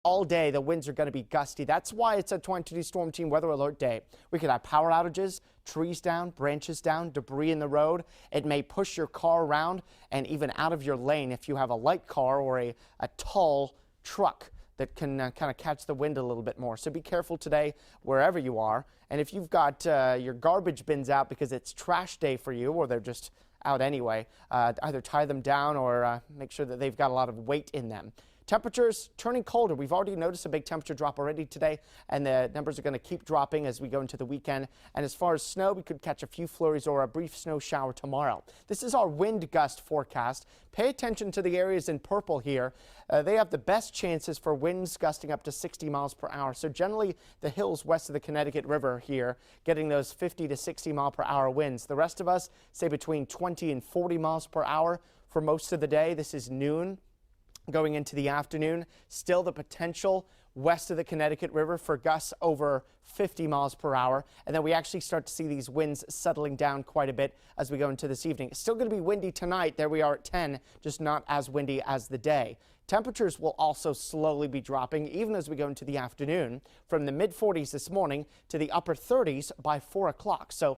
All day, the winds are going to be gusty. That's why it's a 22 Storm Team Weather Alert Day. We could have power outages, trees down, branches down, debris in the road. It may push your car around and even out of your lane if you have a light car or a tall truck that can kind of catch the wind a little bit more. So be careful today wherever you are. And if you've got your garbage bins out because it's trash day for you, or they're just out anyway, either tie them down or make sure that they've got a lot of weight in them. Temperatures turning colder. We've already noticed a big temperature drop already today, and the numbers are going to keep dropping as we go into the weekend. And as far as snow, we could catch a few flurries or a brief snow shower tomorrow. This is our wind gust forecast. Pay attention to the areas in purple here. They have the best chances for winds gusting up to 60 miles per hour. So generally the hills west of the Connecticut River here getting those 50 to 60 mile per hour winds. The rest of us say between 20 and 40 miles per hour for most of the day. This is noon. Going into the afternoon, still the potential west of the Connecticut River for gusts over 50 miles per hour. And then we actually start to see these winds settling down quite a bit as we go into this evening. It's still going to be windy tonight. There we are at 10, just not as windy as the day. Temperatures will also slowly be dropping even as we go into the afternoon, from the mid 40s this morning to the upper 30s by 4 o'clock. So